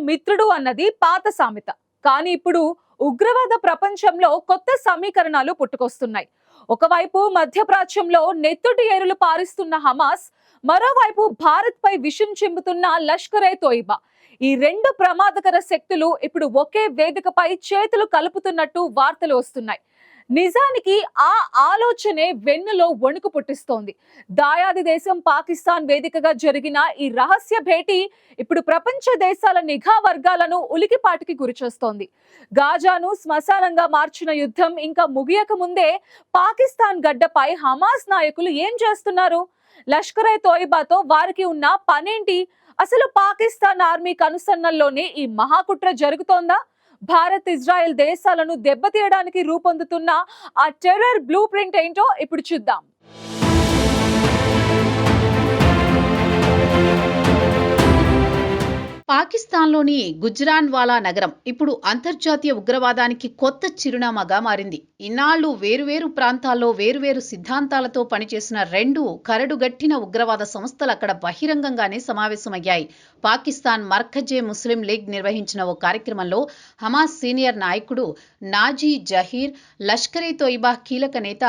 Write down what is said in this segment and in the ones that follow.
మిత్రుడు అన్నది పాత సామెత. కానీ ఇప్పుడు ఉగ్రవాద ప్రపంచంలో కొత్త సమీకరణాలు పుట్టుకొస్తున్నాయి. ఒకవైపు మధ్యప్రాచ్యంలో నెత్తుటి ఏరులు పారిస్తున్న హమాస్, మరోవైపు భారత్ పై విషం చిమ్ముతున్న లష్కరే తోయిబా. ఈ రెండు ప్రమాదకర శక్తులు ఇప్పుడు ఒకే వేదికపై చేతులు కలుపుతున్నట్టు వార్తలు వస్తున్నాయి. నిజానికి ఆ ఆలోచనే వెన్నులో వణుకు పుట్టిస్తోంది. దాయాది దేశం పాకిస్తాన్ వేదికగా జరిగిన ఈ రహస్య భేటీ ఇప్పుడు ప్రపంచ దేశాల నిఘా వర్గాలను ఉలికిపాటికి గురిచేస్తోంది. గాజాను శ్మశానంగా మార్చిన యుద్ధం ఇంకా ముగియక ముందే పాకిస్తాన్ గడ్డపై హమాస్ నాయకులు ఏం చేస్తున్నారు? లష్కరే తోయిబాతో వారికి ఉన్న పనేంటి? అసలు పాకిస్తాన్ ఆర్మీ కనుసన్నల్లోనే ఈ మహాకుట్ర జరుగుతోందా? భారత్ ఇజ్రాయెల్ దేశాలను దెబ్బతీయడానికి రూపొందుతున్న ఆ టెర్రర్ బ్లూ ప్రింట్ ఏంటో ఇప్పుడు చూద్దాం. పాకిస్తాన్లోని గుజ్రాన్వాలా నగరం ఇప్పుడు అంతర్జాతీయ ఉగ్రవాదానికి కొత్త చిరునామాగా మారింది. ఇన్నాళ్లు వేరువేరు ప్రాంతాల్లో వేరువేరు సిద్ధాంతాలతో పనిచేసిన రెండు కరడుగట్టిన ఉగ్రవాద సంస్థలు అక్కడ బహిరంగంగానే సమావేశమయ్యాయి. పాకిస్తాన్ మర్కజే ముస్లిం లీగ్ నిర్వహించిన ఓ కార్యక్రమంలో హమాస్ సీనియర్ నాయకుడు నాజీ జహీర్, లష్కరే తోయిబా కీలక నేత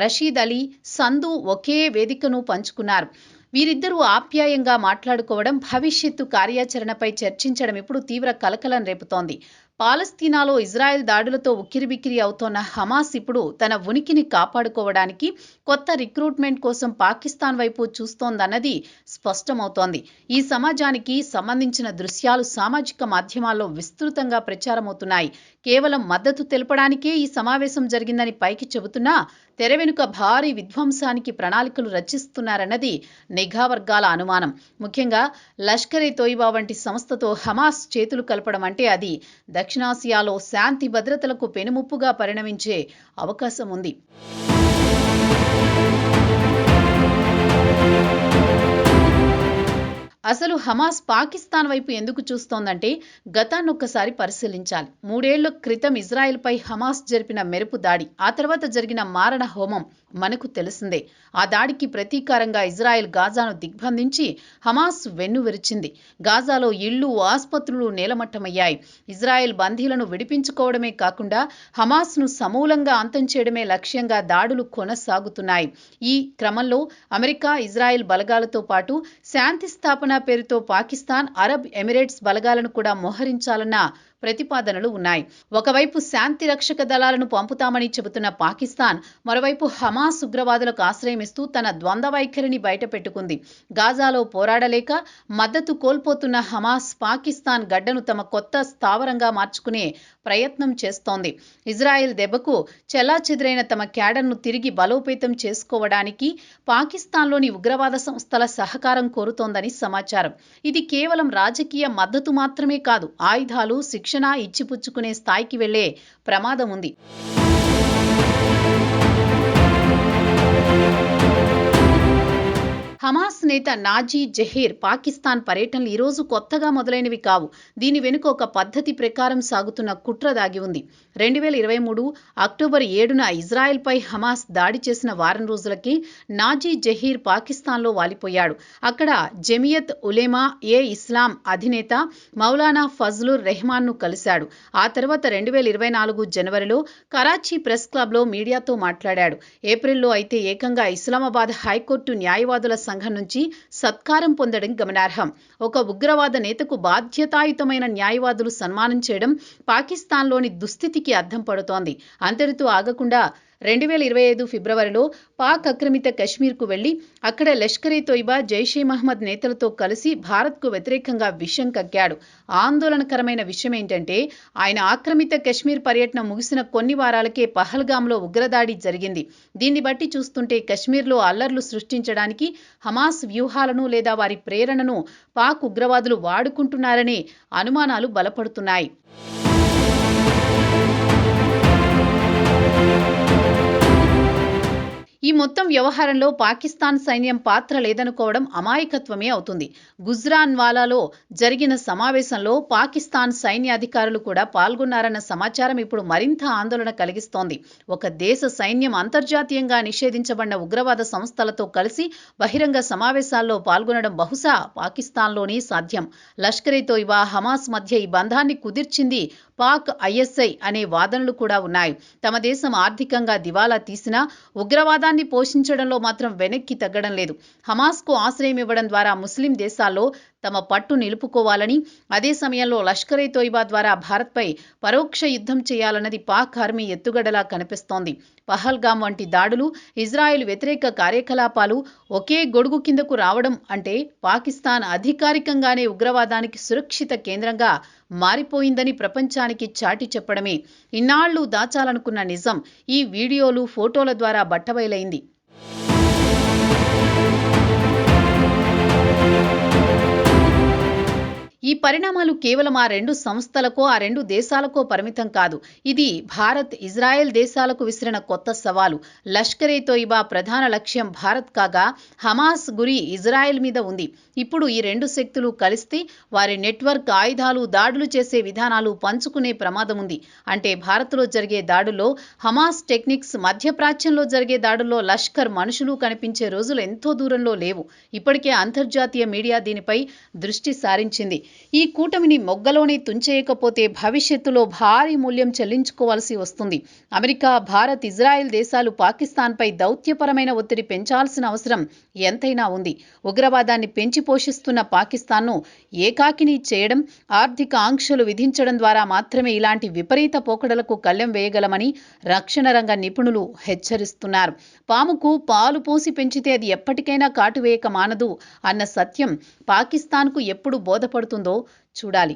రషీద్ అలీ సంధు ఒకే వేదికను పంచుకున్నారు. వీరిద్దరూ ఆప్యాయంగా మాట్లాడుకోవడం, భవిష్యత్తు కార్యాచరణపై చర్చించడం ఇప్పుడు తీవ్ర కలకలం రేపుతోంది. పాలస్తీనాలో ఇజ్రాయెల్ దాడులతో ఉక్కిరిబిక్కిరి అవుతోన్న హమాస్ ఇప్పుడు తన ఉనికిని కాపాడుకోవడానికి కొత్త రిక్రూట్మెంట్ కోసం పాకిస్తాన్ వైపు చూస్తోందన్నది స్పష్టమవుతోంది. ఈ సమాజానికి సంబంధించిన దృశ్యాలు సామాజిక మాధ్యమాల్లో విస్తృతంగా ప్రచారమవుతున్నాయి. కేవలం మద్దతు తెలపడానికే ఈ సమావేశం జరిగిందని పైకి చెబుతున్నా తెర వెనుక భారీ విధ్వంసానికి ప్రణాళికలు రచిస్తున్నారన్నది నిఘా వర్గాల అనుమానం. ముఖ్యంగా లష్కరే తోయిబా వంటి సంస్థతో హమాస్ చేతులు కలపడం అంటే అది దక్షిణాసియాలో శాంతి భద్రతలకు పెనుముప్పుగా పరిణమించే అవకాశం ఉంది. అసలు హమాస్ పాకిస్తాన్ వైపు ఎందుకు చూస్తోందంటే గతాన్నొక్కసారి పరిశీలించాలి. 3 ఏళ్ల క్రితం ఇజ్రాయెల్పై హమాస్ జరిపిన మెరుపు దాడి, ఆ తర్వాత జరిగిన మారణ హోమం మనకు తెలిసిందే. ఆ దాడికి ప్రతీకారంగా ఇజ్రాయెల్ గాజాను దిగ్బంధించి హమాస్ వెన్ను విరిచింది. గాజాలో ఇళ్లు, ఆసుపత్రులు నేలమట్టమయ్యాయి. ఇజ్రాయెల్ బందీలను విడిపించుకోవడమే కాకుండా హమాస్ను సమూలంగా అంతం చేయడమే లక్ష్యంగా దాడులు కొనసాగుతున్నాయి. ఈ క్రమంలో అమెరికా, ఇజ్రాయెల్ బలగాలతో పాటు శాంతి స్థాపన పేరుతో పాకిస్తాన్, అరబ్ ఎమిరేట్స్ బలగాలను కూడా మోహరించాలన్న ప్రతిపాదనలు ఉన్నాయి. ఒకవైపు శాంతి రక్షక దళాలను పంపుతామని చెబుతున్న పాకిస్తాన్, మరోవైపు హమాస్ ఉగ్రవాదులకు ఆశ్రయం ఇస్తూ తన ద్వంద్వ వైఖరిని బయటపెట్టుకుంది. గాజాలో పోరాడలేక మద్దతు కోల్పోతున్న హమాస్ పాకిస్తాన్ గడ్డను తమ కొత్త స్థావరంగా మార్చుకునే ప్రయత్నం చేస్తోంది. ఇజ్రాయెల్ దెబ్బకు చెల్లాచెదురైన తమ క్యాడర్ను తిరిగి బలోపేతం చేసుకోవడానికి పాకిస్తాన్లోని ఉగ్రవాద సంస్థల సహకారం కోరుతోందని సమాచారం. ఇది కేవలం రాజకీయ మద్దతు మాత్రమే కాదు, ఆయుధాలు, శిక్షణ ఇచ్చిపుచ్చుకునే స్థాయికి వెళ్లే ప్రమాదం ఉంది. హమాస్ నేత నాజీ జహీర్ పాకిస్తాన్ పర్యటనలు ఈరోజు కొత్తగా మొదలైనవి కావు. దీని వెనుక ఒక పద్ధతి ప్రకారం సాగుతున్న కుట్ర దాగి ఉంది. 2023 అక్టోబర్ 7న ఇజ్రాయెల్పై హమాస్ దాడి చేసిన వారం రోజులకి నాజీ జహీర్ పాకిస్తాన్లో వాలిపోయాడు. అక్కడ జమియత్ ఉలేమా ఏ ఇస్లాం అధినేత మౌలానా ఫజ్లుర్ రెహమాన్ను కలిశాడు. ఆ తర్వాత 2024 జనవరిలో కరాచీ ప్రెస్ క్లబ్లో మీడియాతో మాట్లాడాడు. ఏప్రిల్లో అయితే ఏకంగా ఇస్లామాబాద్ హైకోర్టు న్యాయవాదుల సంఘం నుంచి సత్కారం పొందడం గమనార్హం. ఒక ఉగ్రవాద నేతకు బాధ్యతాయుతమైన న్యాయవాదులు సన్మానం చేయడం పాకిస్తాన్లోని దుస్థితికి అద్దం పడుతోంది. అంతటితో ఆగకుండా 2025 ఫిబ్రవరిలో పాక్ ఆక్రమిత కశ్మీర్కు వెళ్లి అక్కడ లష్కరే తోయిబా, జైషే మహ్మద్ నేతలతో కలిసి భారత్కు వ్యతిరేకంగా విషం కక్కాడు. ఆందోళనకరమైన విషయం ఏంటంటే ఆయన ఆక్రమిత కశ్మీర్ పర్యటన ముగిసిన కొన్ని వారాలకే పహల్గామ్లో ఉగ్రదాడి జరిగింది. దీన్ని బట్టి చూస్తుంటే కశ్మీర్లో అల్లర్లు సృష్టించడానికి హమాస్ వ్యూహాలను లేదా వారి ప్రేరణను పాక్ ఉగ్రవాదులు వాడుకుంటున్నారనే అనుమానాలు బలపడుతున్నాయి. ఈ మొత్తం వ్యవహారంలో పాకిస్తాన్ సైన్యం పాత్ర లేదనుకోవడం అమాయకత్వమే అవుతుంది. గుజ్రాన్వాలాలో జరిగిన సమావేశంలో పాకిస్తాన్ సైన్యాధికారులు కూడా పాల్గొన్నారన్న సమాచారం ఇప్పుడు మరింత ఆందోళన కలిగిస్తోంది. ఒక దేశ సైన్యం అంతర్జాతీయంగా నిషేధించబడిన ఉగ్రవాద సంస్థలతో కలిసి బహిరంగ సమావేశాల్లో పాల్గొనడం బహుశా పాకిస్తాన్లోనే సాధ్యం. లష్కర్-ఏ-తోయిబా, హమాస్ మధ్య ఈ బంధాన్ని కుదిర్చింది పాక్ ఐఎస్ఐ అనే వాదనలు కూడా ఉన్నాయి. తమ దేశం ఆర్థికంగా దివాలా తీసినా ఉగ్రవాదాన్ని పోషించడంలో మాత్రం వెనక్కి తగ్గడం లేదు. హమాస్కు ఆశ్రయం ఇవ్వడం ద్వారా ముస్లిం దేశాల్లో తమ పట్టు నిలుపుకోవాలని, అదే సమయంలో లష్కర్-ఏ-తోయిబా ద్వారా భారత్పై పరోక్ష యుద్ధం చేయాలన్నది పాక్ ఆర్మీ ఎత్తుగడలా కనిపిస్తోంది. పహల్గామ్ వంటి దాడులు, ఇజ్రాయెల్ వ్యతిరేక కార్యకలాపాలు ఒకే గొడుగు కిందకు రావడం అంటే పాకిస్తాన్ అధికారికంగానే ఉగ్రవాదానికి సురక్షిత కేంద్రంగా మారిపోయిందని ప్రపంచానికి చాటి చెప్పడమే. ఇన్నాళ్లు దాచాలనుకున్న నిజం ఈ వీడియోలు, ఫోటోల ద్వారా బట్టబయలైంది. ఈ పరిణామాలు కేవలం ఆ రెండు సంస్థలకో, ఆ రెండు దేశాలకో పరిమితం కాదు. ఇది భారత్, ఇజ్రాయెల్ దేశాలకు విసిరిన కొత్త సవాలు. లష్కర్-ఏ-తోయిబా ప్రధాన లక్ష్యం భారత్ కాగా, హమాస్ గురి ఇజ్రాయెల్ మీద ఉంది. ఇప్పుడు ఈ రెండు శక్తులు కలిస్తే వారి నెట్వర్క్, ఆయుధాలు, దాడులు చేసే విధానాలు పంచుకునే ప్రమాదం ఉంది. అంటే భారత్లో జరిగే దాడుల్లో హమాస్ టెక్నిక్స్, మధ్యప్రాచ్యంలో జరిగే దాడుల్లో లష్కర్ మనుషులు కనిపించే రోజులు ఎంతో దూరంలో లేవు. ఇప్పటికే అంతర్జాతీయ మీడియా దీనిపై దృష్టి సారించింది. ఈ కూటమిని మొగ్గలోనే తుంచేయకపోతే భవిష్యత్తులో భారీ మూల్యం చెల్లించుకోవాల్సి వస్తుంది. అమెరికా, భారత్, ఇజ్రాయెల్ దేశాలు పాకిస్తాన్పై దౌత్యపరమైన ఒత్తిడి పెంచాల్సిన అవసరం ఎంతైనా ఉంది. ఉగ్రవాదాన్ని పెంచి పోషిస్తున్న పాకిస్తాన్ను ఏకాకిని చేయడం, ఆర్థిక ఆంక్షలు విధించడం ద్వారా మాత్రమే ఇలాంటి విపరీత పోకడలకు కళ్ళెం వేయగలమని రక్షణ రంగ నిపుణులు హెచ్చరిస్తున్నారు. పాముకు పాలు పోసి పెంచితే అది ఎప్పటికైనా కాటువేయక మానదు అన్న సత్యం పాకిస్తాన్కు ఎప్పుడు బోధపడుతుందో చూడాలి.